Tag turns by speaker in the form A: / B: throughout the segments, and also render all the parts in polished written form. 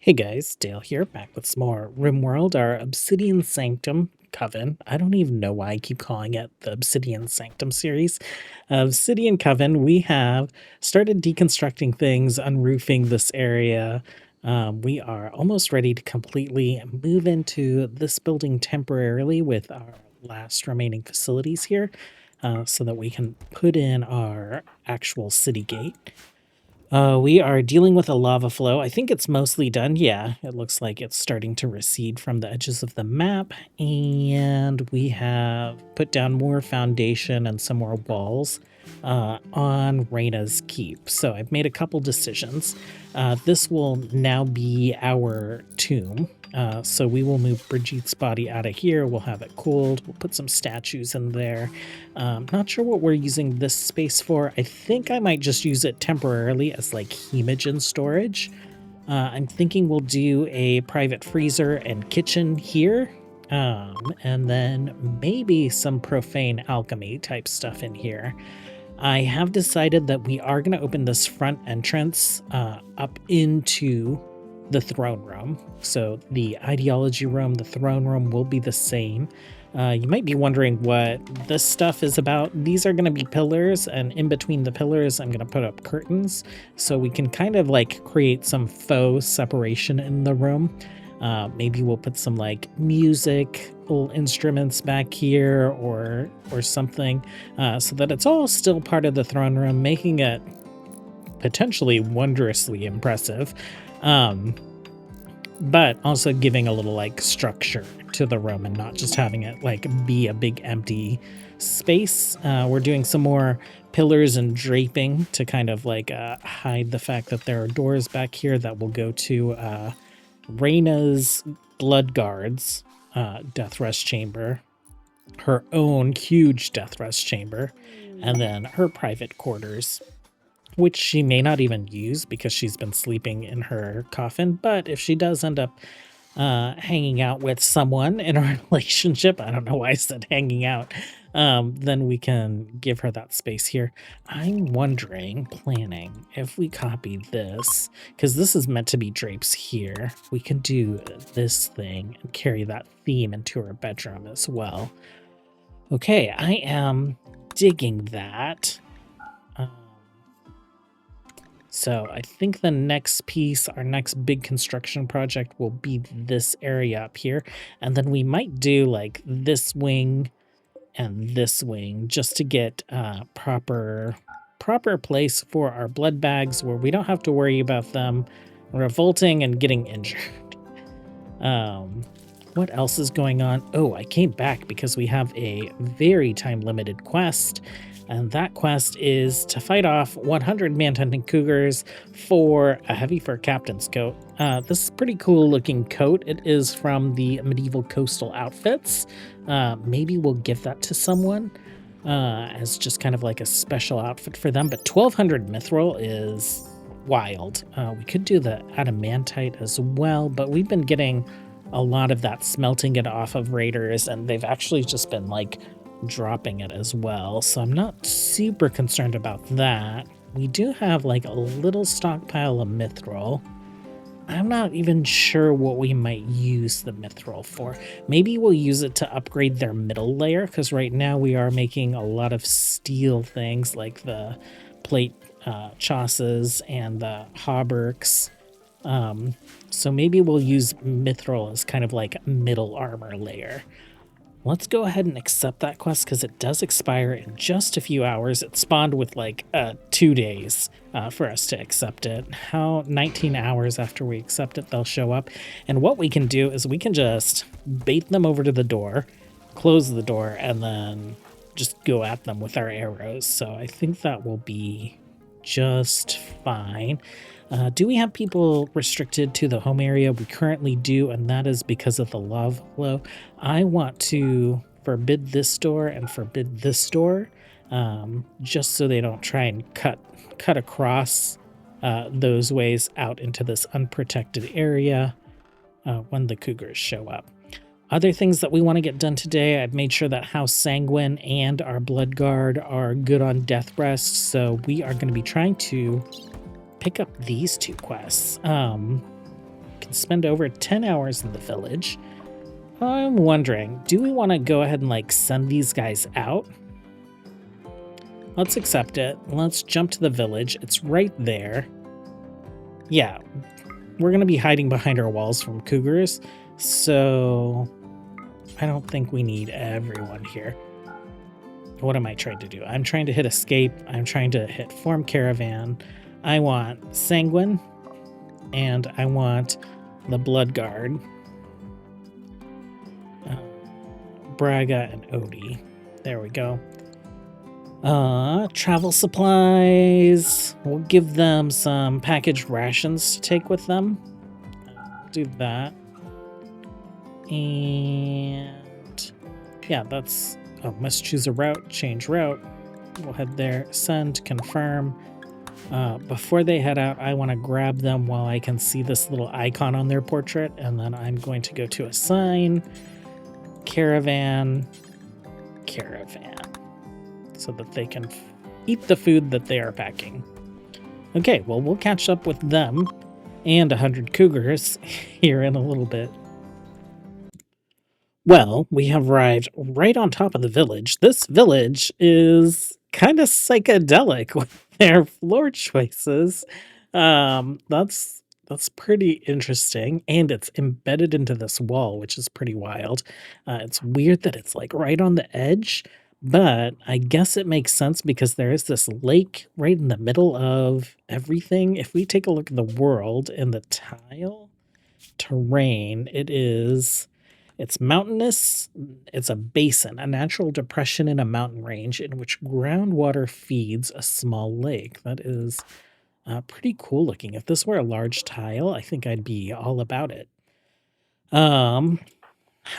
A: Hey guys, Dale here, back with some more RimWorld, our Obsidian Sanctum Coven. I don't even know why I keep calling it the Obsidian Sanctum series. Obsidian Coven, we have started deconstructing things, unroofing this area. We are almost ready to completely move into this building temporarily with our last remaining facilities here, so that we can put in our actual city gate. We are dealing with a lava flow. I think it's mostly done. Yeah, it looks like it's starting to recede from the edges of the map. And we have put down more foundation and some more walls on Reyna's Keep. So I've made a couple decisions. This will now be our tomb. So we will move Brigitte's body out of here. We'll have it cooled. We'll put some statues in there. Not sure what we're using this space for. I think I might just use it temporarily as like hemogen storage. I'm thinking we'll do a private freezer and kitchen here. And then maybe some profane alchemy type stuff in here. I have decided that we are going to open this front entrance up into the throne room. So the ideology room, the throne room will be the same. You might be wondering what this stuff is about. These are going to be pillars, and in between the pillars, I'm going to put up curtains so we can kind of like create some faux separation in the room. Maybe we'll put some like music, little instruments back here or something, so that it's all still part of the throne room, making it potentially wondrously impressive. But also giving a little like structure to the room and not just having it like be a big empty space. We're doing some more pillars and draping to kind of like hide the fact that there are doors back here that will go to Reyna's Blood Guards death rest chamber, her own huge death rest chamber, and then her private quarters, which she may not even use because she's been sleeping in her coffin. But if she does end up hanging out with someone in a relationship, I don't know why I said hanging out, then we can give her that space here. I'm planning if we copy this, because this is meant to be drapes here, we can do this thing and carry that theme into her bedroom as well. Okay, I am digging that. So I think the next piece, our next big construction project will be this area up here. And then we might do like this wing and this wing just to get proper place for our blood bags where we don't have to worry about them revolting and getting injured. What else is going on? Oh, I came back because we have a very time-limited quest. And that quest is to fight off 100 man-hunting cougars for a heavy fur captain's coat. This is a pretty cool looking coat. It is from the medieval coastal outfits. Maybe we'll give that to someone as just kind of like a special outfit for them. But 1200 mithril is wild. We could do the adamantite as well, but we've been getting a lot of that smelting it off of raiders, and they've actually just been like dropping it as well, so I'm not super concerned about that. We do have like a little stockpile of mithril. I'm not even sure what we might use the mithril for. Maybe we'll use it to upgrade their middle layer, because right now we are making a lot of steel things like the plate chasses and the hauberks. So maybe we'll use mithril as kind of like middle armor layer. Let's go ahead and accept that quest because it does expire in just a few hours. It spawned with like 2 days for us to accept it. 19 hours after we accept it, they'll show up. And what we can do is we can just bait them over to the door, close the door, and then just go at them with our arrows. So I think that will be just fine. Do we have people restricted to the home area? We currently do, and that is because of the lava flow. I want to forbid this door and forbid this door, just so they don't try and cut across those ways out into this unprotected area when the cougars show up. Other things that we want to get done today, I've made sure that House Sanguine and our Blood Guard are good on death rest, so we are going to be trying to pick up these two quests. Can spend over 10 hours in the village. I'm wondering, do we want to go ahead and like send these guys out? Let's accept it. Let's jump to the village. It's right there. Yeah, we're going to be hiding behind our walls from cougars, so I don't think we need everyone here. What am I trying to do? I'm trying to hit escape. I'm trying to hit form caravan. I want sanguine, and I want the blood guard. Braga and Odie. There we go. Travel supplies. We'll give them some packaged rations to take with them. Do that. And yeah, that's... Oh, must choose a route, change route. We'll head there, send, confirm. Before they head out, I want to grab them while I can see this little icon on their portrait, and then I'm going to go to assign, caravan, so that they can eat the food that they are packing. Okay, well, we'll catch up with them and 100 cougars here in a little bit. Well, we have arrived right on top of the village. This village is kind of psychedelic with their floor choices. That's pretty interesting, and it's embedded into this wall, which is pretty wild. It's weird that it's like right on the edge, but I guess it makes sense because there is this lake right in the middle of everything. If we take a look at the world and the tile terrain, it's mountainous. It's a basin, a natural depression in a mountain range in which groundwater feeds a small lake. That is pretty cool looking. If this were a large tile, I think I'd be all about it. How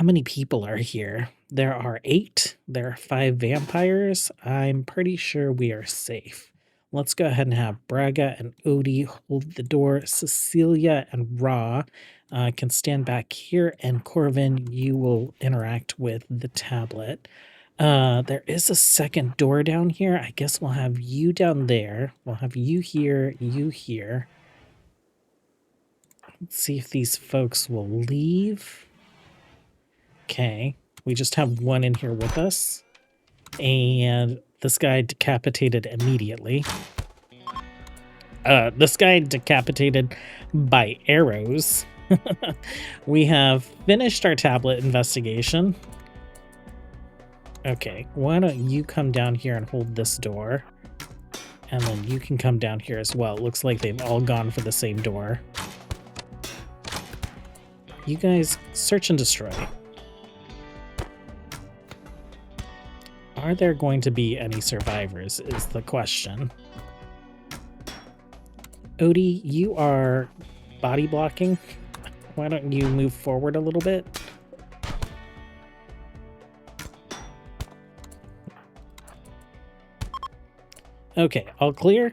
A: many people are here? There are 8. There are 5 vampires. I'm pretty sure we are safe. Let's go ahead and have Braga and Odie hold the door. Cecilia and Ra can stand back here, and Coven, you will interact with the tablet. There is a second door down here. I guess we'll have you down there. We'll have you here, you here. Let's see if these folks will leave. Okay, we just have one in here with us. And this guy decapitated immediately. This guy decapitated by arrows. We have finished our tablet investigation. Okay, why don't you come down here and hold this door? And then you can come down here as well. It looks like they've all gone for the same door. You guys search and destroy. Are there going to be any survivors is the question. Odie, you are body blocking. Why don't you move forward a little bit? Okay, all clear.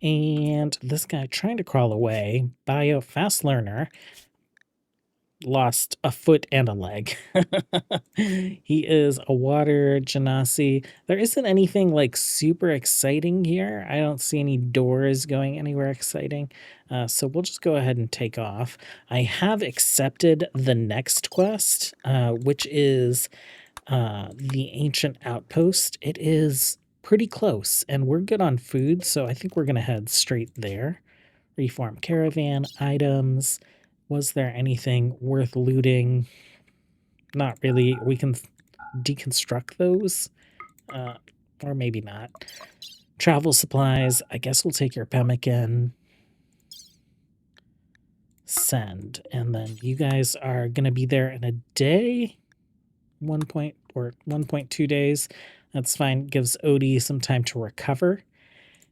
A: And this guy trying to crawl away, bio fast learner, lost a foot and a leg. He is a water genasi. There isn't anything like super exciting here. I don't see any doors going anywhere exciting. So we'll just go ahead and take off. I have accepted the next quest, which is the ancient outpost. It is pretty close and we're good on food. So I think we're going to head straight there. Reform caravan items. Was there anything worth looting? Not really. We can deconstruct those, or maybe not. Travel supplies. I guess we'll take your pemmican. Send. And then you guys are going to be there in a day. 1.2 days. That's fine. Gives Odie some time to recover.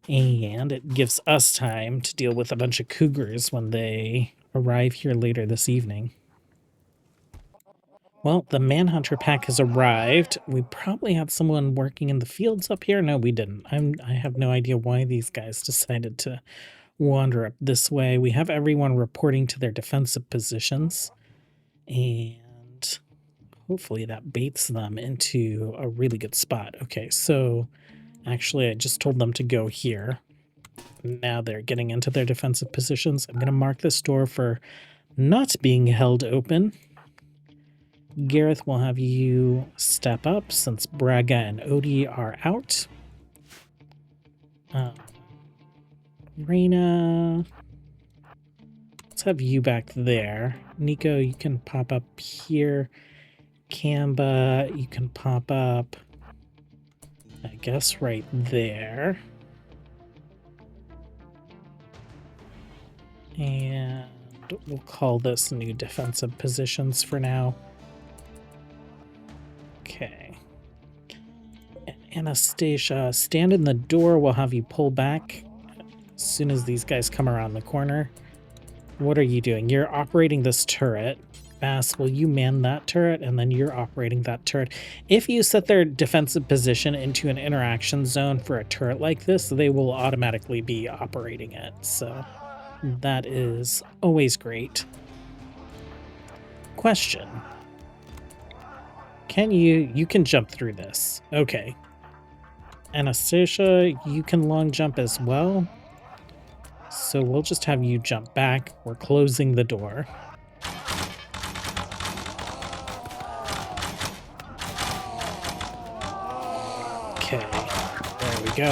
A: And it gives us time to deal with a bunch of cougars when they arrive here later this evening. Well, the Manhunter pack has arrived. We probably had someone working in the fields up here. No, we didn't. I have no idea why these guys decided to wander up this way. We have everyone reporting to their defensive positions. And hopefully that baits them into a really good spot. Okay, so actually I just told them to go here. now they're getting into their defensive positions. I'm going to mark this door for not being held open. Gareth will have you step up since Braga and Odie are out. Reyna, let's have you back there. Nico, you can pop up here. Kamba, you can pop up, I guess, right there. And we'll call this new defensive positions for now. Okay. Anastasia, stand in the door. We'll have you pull back as soon as these guys come around the corner. What are you doing? You're operating this turret. Bass, will you man that turret? And then you're operating that turret. If you set their defensive position into an interaction zone for a turret like this, they will automatically be operating it. So that is always great. Question. You can jump through this. Okay. Anastasia, you can long jump as well. So we'll just have you jump back. We're closing the door. Okay, there we go.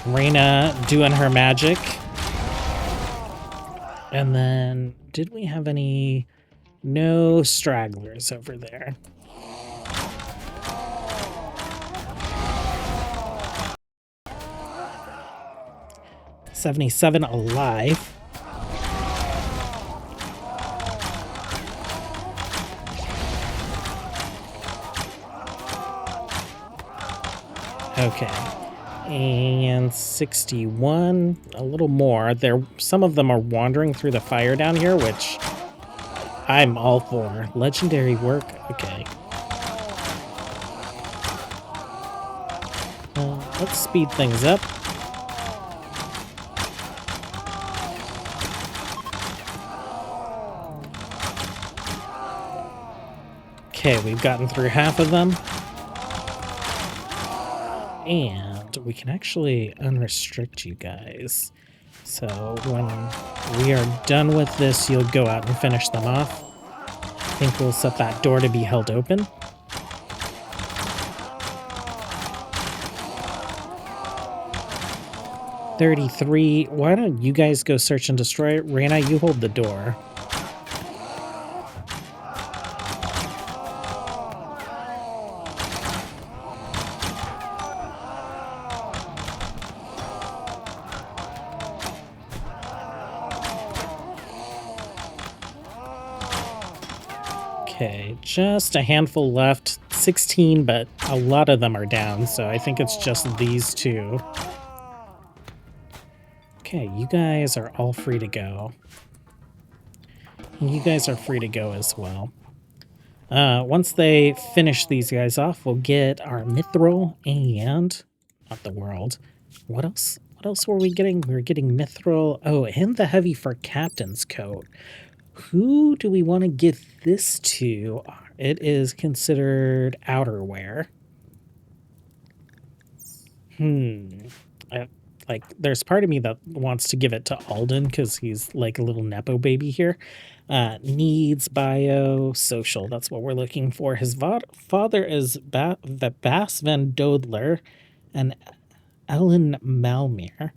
A: Reyna doing her magic. And then, did we have any... No stragglers over there. $77 alive. Okay. And 61, a little more. Some of them are wandering through the fire down here, which I'm all for. Legendary work, okay. Let's speed things up. Okay, we've gotten through half of them. And we can actually unrestrict you guys. So when we are done with this, you'll go out and finish them off. I think we'll set that door to be held open. $33. Why don't you guys go search and destroy it? Reyna, you hold the door. Okay, just a handful left. 16, but a lot of them are down, so I think it's just these two. Okay, you guys are all free to go. You guys are free to go as well. Once they finish these guys off, we'll get our mithril and... not the world. What else? What else were we getting? We were getting mithril. Oh, and the heavy for captain's coat. Who do we want to give this to? It is considered outerwear. Like, there's part of me that wants to give it to Alden because he's like a little nepo baby here. Needs, bio, social. That's what we're looking for. His father is Bas van Dodler and Ellen Malmere.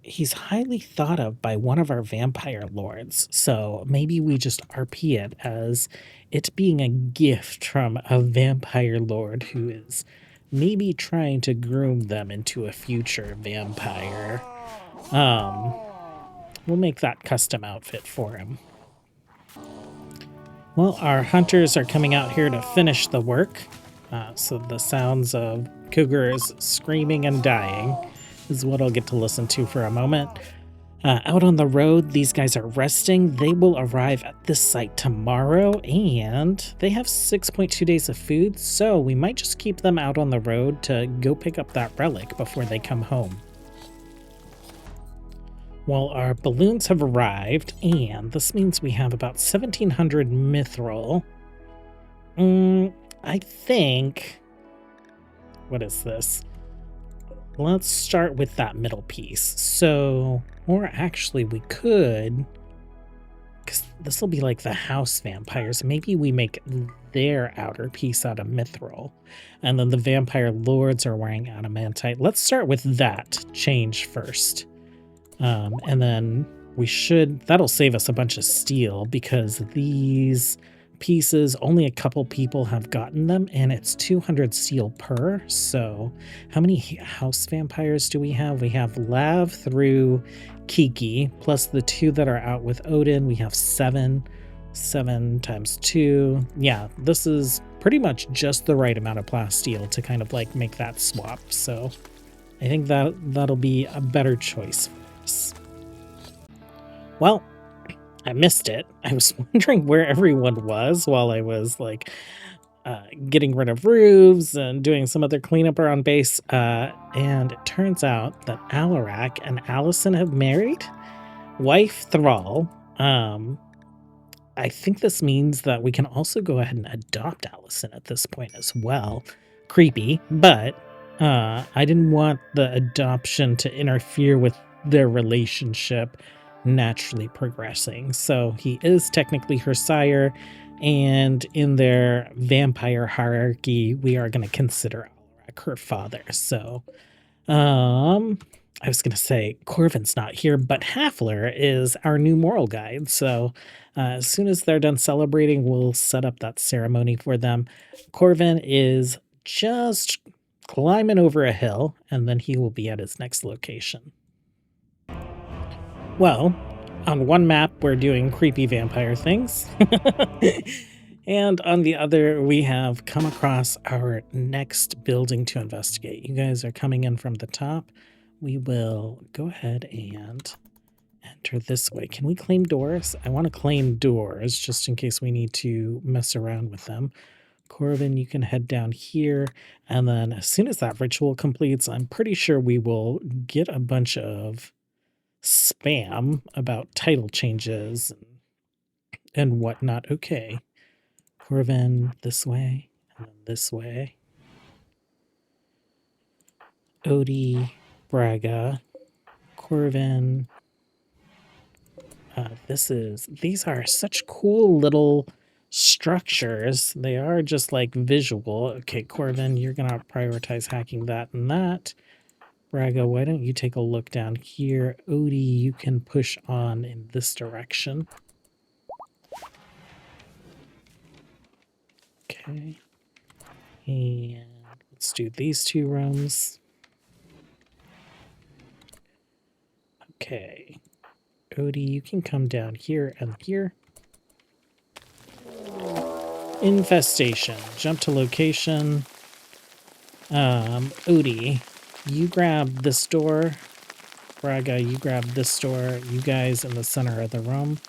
A: He's highly thought of by one of our vampire lords, so maybe we just RP it as it being a gift from a vampire lord who is maybe trying to groom them into a future vampire. We'll make that custom outfit for him. Well, our hunters are coming out here to finish the work, so the sounds of Cougars screaming and dying is what I'll get to listen to for a moment. Out on the road, these guys are resting. They will arrive at this site tomorrow, and they have 6.2 days of food, so we might just keep them out on the road to go pick up that relic before they come home. Well, our balloons have arrived, and this means we have about 1,700 mithril. I think... What is this? Let's start with that middle piece. So, or actually we could, because this will be like the house vampires. Maybe we make their outer piece out of mithril, and then the vampire lords are wearing adamantite. Let's start with that change first. And then that'll save us a bunch of steel because these pieces, only a couple people have gotten them, and it's 200 steel per. So how many house vampires do we have? We have Lav through Kiki, plus the 2 that are out with Odin. We have 7 times 2. Yeah, this is pretty much just the right amount of plasteel to kind of like make that swap. So I think that'll be a better choice for us. Well, I missed it. I was wondering where everyone was while I was like getting rid of roofs and doing some other cleanup around base. And it turns out that Alarak and Allison have married. Wife Thrall. I think this means that we can also go ahead and adopt Allison at this point as well. Creepy, but I didn't want the adoption to interfere with their relationship naturally progressing. So he is technically her sire, and in their vampire hierarchy, we are going to consider Alarak her father. So, I was going to say Corvin's not here, but Hafler is our new moral guide. So as soon as they're done celebrating, we'll set up that ceremony for them. Corvin is just climbing over a hill, and then he will be at his next location. Well, on one map, we're doing creepy vampire things. And on the other, we have come across our next building to investigate. You guys are coming in from the top. We will go ahead and enter this way. Can we claim doors? I want to claim doors just in case we need to mess around with them. Corvin, you can head down here. And then as soon as that ritual completes, I'm pretty sure we will get a bunch of spam about title changes and whatnot. Okay. Corvin, this way, and then this way. Odie, Braga, Corvin. These are such cool little structures. They are just like visual. Okay, Corvin, you're gonna prioritize hacking that and that. Braga, why don't you take a look down here? Odie, you can push on in this direction. Okay. And let's do these 2 rooms. Okay. Odie, you can come down here and here. Infestation. Jump to location. Odie, you grab this door. Braga, you grab this door. You guys in the center of the room.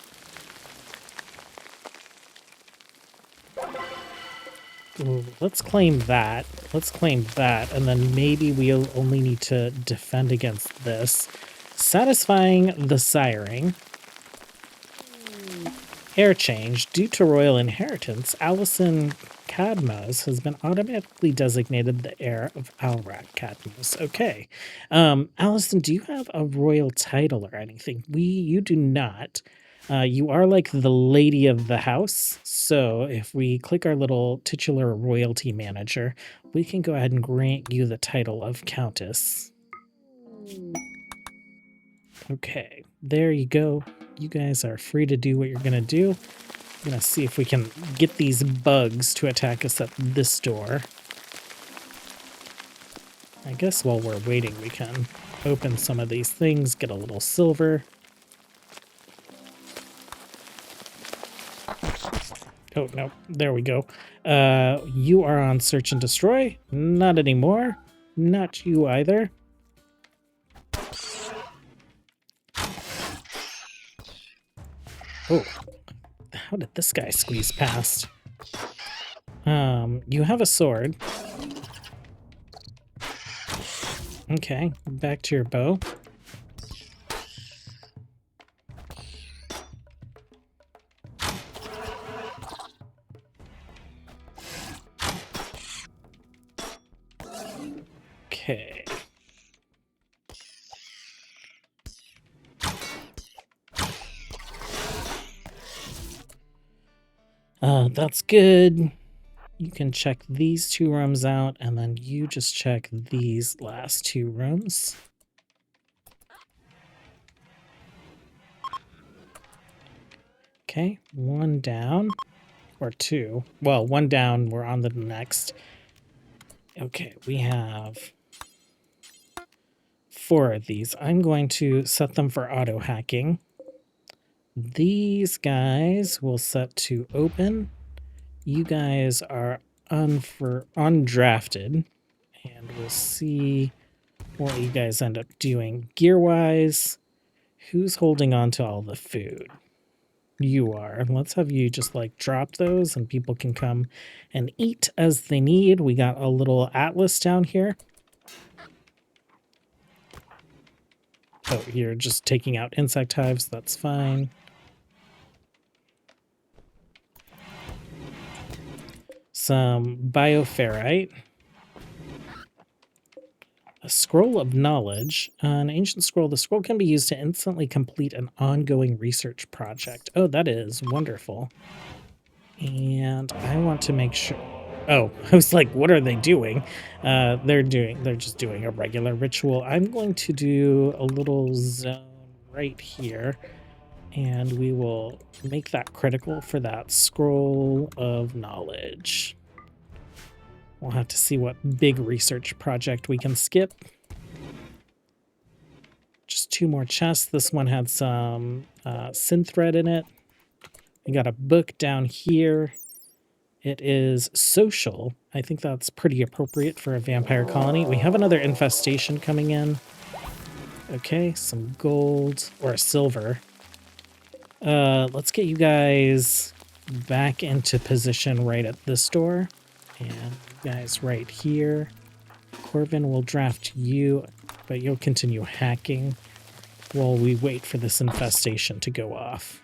A: Ooh, let's claim that. Let's claim that, and then maybe we'll only need to defend against this. Satisfying the siring. Hair change. Due to royal inheritance, Allison Cadmos has been automatically designated the heir of Alrak Cadmos. Okay. Allison, do you have a royal title or anything? You do not. You are like the lady of the house. So if we click our little titular royalty manager, we can go ahead and grant you the title of Countess. Okay, there you go. You guys are free to do what you're going to do. I'm going to see if we can get these bugs to attack us at this door. I guess while we're waiting, we can open some of these things, get a little silver. Oh, no, there we go. You are on search and destroy. Not anymore. Not you either. Oh, how did this guy squeeze past? You have a sword. Okay, back to your bow. Okay. That's good. You can check these 2 rooms out, and then you just check these last 2 rooms. Okay, 1 down. Or 2. Well, 1 down, we're on the next. Okay, we have 4 of these. I'm going to set them for auto hacking. These guys will set to open. You guys are undrafted, and we'll see what you guys end up doing gear-wise. Who's holding on to all the food? You are. Let's have you just like drop those and people can come and eat as they need. We got a little atlas down here. Oh, you're just taking out insect hives. That's fine. Some bioferrite. A scroll of knowledge. An ancient scroll. The scroll can be used to instantly complete an ongoing research project. Oh, that is wonderful. And I want to make sure... Oh, I was like, what are they doing? They're just doing a regular ritual. I'm going to do a little zone right here, and we will make that critical for that scroll of knowledge. We'll have to see what big research project we can skip. Just 2 more chests. This one had some synth thread in it. We got a book down here. It is social. I think that's pretty appropriate for a vampire colony. We have another infestation coming in. Okay, some gold or silver. Let's get you guys back into position right at this door. And you guys right here. Corbin will draft you, but you'll continue hacking while we wait for this infestation to go off.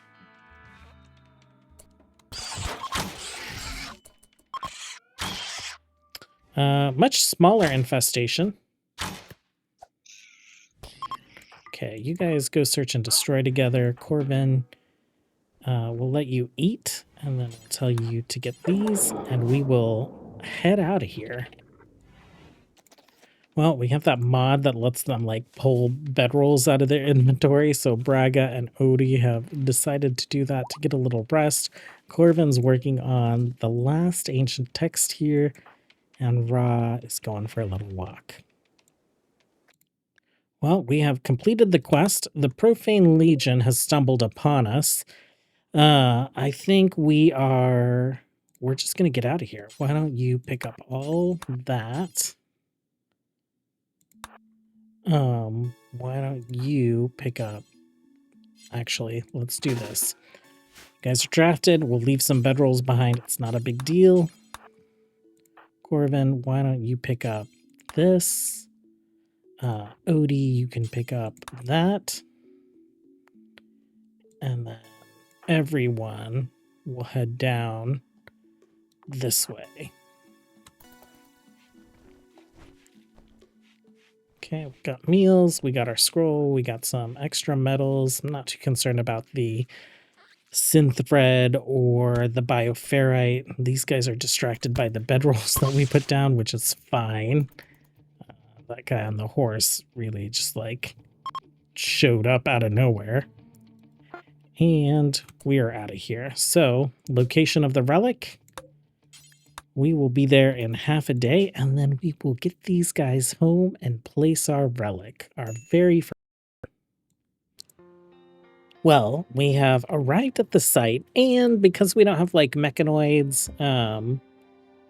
A: Much smaller infestation. Okay, you guys go search and destroy together. Corbin, we'll let you eat, and then we'll tell you to get these, and we will head out of here. Well, we have that mod that lets them like pull bedrolls out of their inventory, so Braga and Odie have decided to do that to get a little rest. Corbin's working on the last ancient text here, and Ra is going for a little walk. Well, we have completed the quest. The Profane Legion has stumbled upon us. I think we're just going to get out of here. Why don't you pick up all that? Why don't you pick up... Actually, let's do this. You guys are drafted. We'll leave some bedrolls behind. It's not a big deal. Corbin, why don't you pick up this? Odie, you can pick up that. And then everyone will head down this way. Okay, we got meals, we got our scroll, we got some extra metals. I'm not too concerned about the synth thread or the bioferrite. These guys are distracted by the bedrolls that we put down, which is fine. That guy on the horse really just like showed up out of nowhere. And we are out of here. So, location of the relic. We will be there in half a day, and then we will get these guys home and place our relic, our very first. Well, we have arrived at the site, and because we don't have like mechanoids,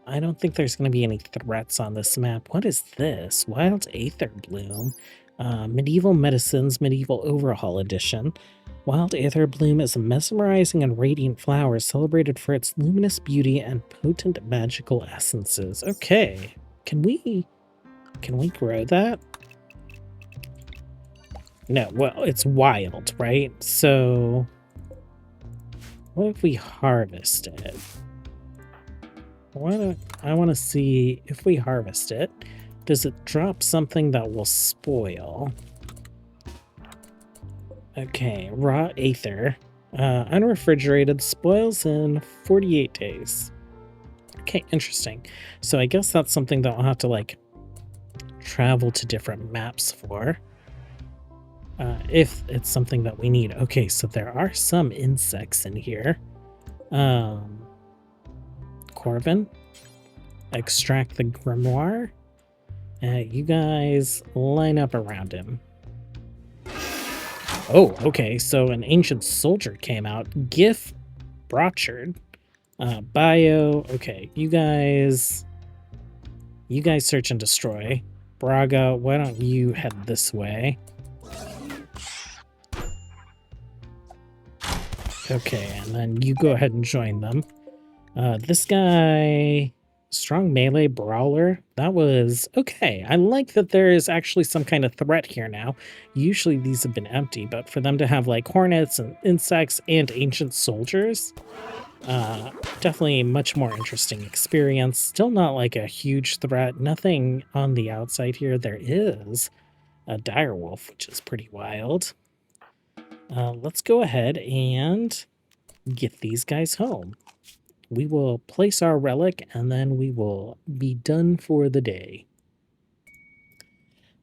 A: I don't think there's going to be any threats on this map. What is this? Wild Aether Bloom. Medieval Medicines, Medieval Overhaul Edition. Wild Aether Bloom is a mesmerizing and radiant flower celebrated for its luminous beauty and potent magical essences. Okay, can we grow that? No, well, it's wild, right? So what if we harvest it? I want to see if we harvest it. Does it drop something that will spoil? Okay, raw aether. Unrefrigerated spoils in 48 days. Okay, interesting. So I guess that's something that I'll have to like travel to different maps for. If it's something that we need. Okay, so there are some insects in here. Coven, extract the grimoire. You guys line up around him. Oh, okay, so an ancient soldier came out. Gif Brochard. Bio. Okay, you guys search and destroy. Braga, why don't you head this way? Okay, and then you go ahead and join them. This guy, strong melee brawler, that was okay. I like that there is actually some kind of threat here now. Usually these have been empty, but for them to have like hornets and insects and ancient soldiers, definitely a much more interesting experience. Still not like a huge threat. Nothing on the outside here. There is a direwolf, which is pretty wild. Let's go ahead and get these guys home. We will place our relic and then we will be done for the day.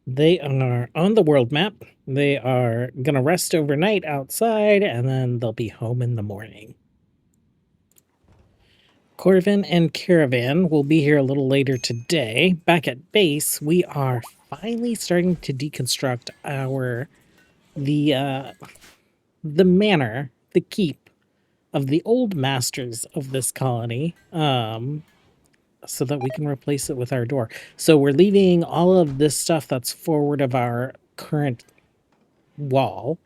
A: They are on the world map. They are going to rest overnight outside and then they'll be home in the morning. Coven and Caravan will be here a little later today. Back at base, we are finally starting to deconstruct the manor, the keep of the old masters of this colony, so that we can replace it with our door. So we're leaving all of this stuff that's forward of our current wall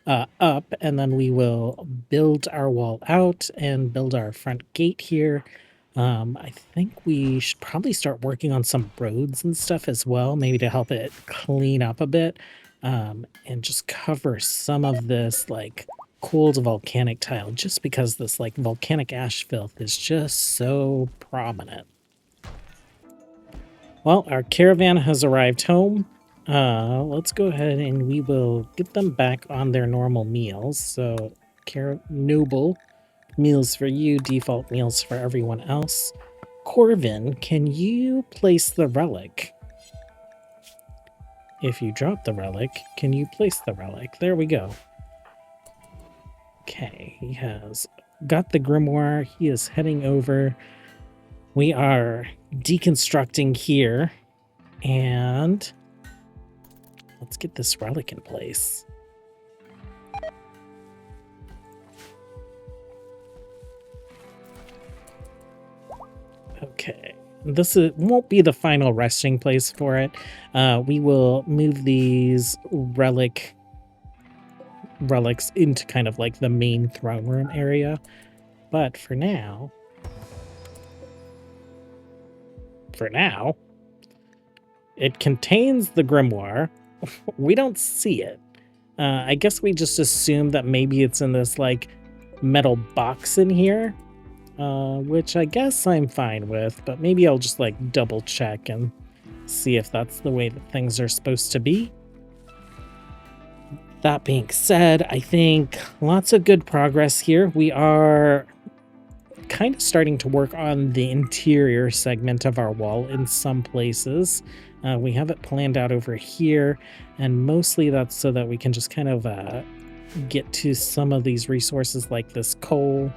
A: up, and then we will build our wall out and build our front gate here. I think we should probably start working on some roads and stuff as well, maybe to help it clean up a bit, and just cover some of this like cold volcanic tile, just because this like volcanic ash filth is just so prominent. Well, our caravan has arrived home. Let's go ahead and we will get them back on their normal meals. So noble meals for you, default meals for everyone else. Coven, can you place the relic? If you drop the relic, can you place the relic? There we go. Okay, he has got the grimoire. He is heading over. We are deconstructing here. And let's get this relic in place. Okay, won't be the final resting place for it. We will move these relics into kind of like the main throne room area. But for now, it contains the grimoire. We don't see it. I guess we just assume that maybe it's in this like metal box in here, which I guess I'm fine with, but maybe I'll just like double check and see if that's the way that things are supposed to be. That being said, I think lots of good progress here. We are kind of starting to work on the interior segment of our wall in some places. We have it planned out over here, and mostly that's so that we can just kind of get to some of these resources like this coal.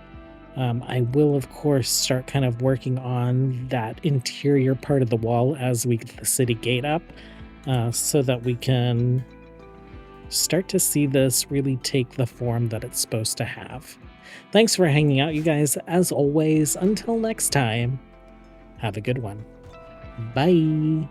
A: I will, of course, start kind of working on that interior part of the wall as we get the city gate up, so that we can start to see this really take the form that it's supposed to have. Thanks for hanging out, you guys. As always, until next time, have a good one. Bye.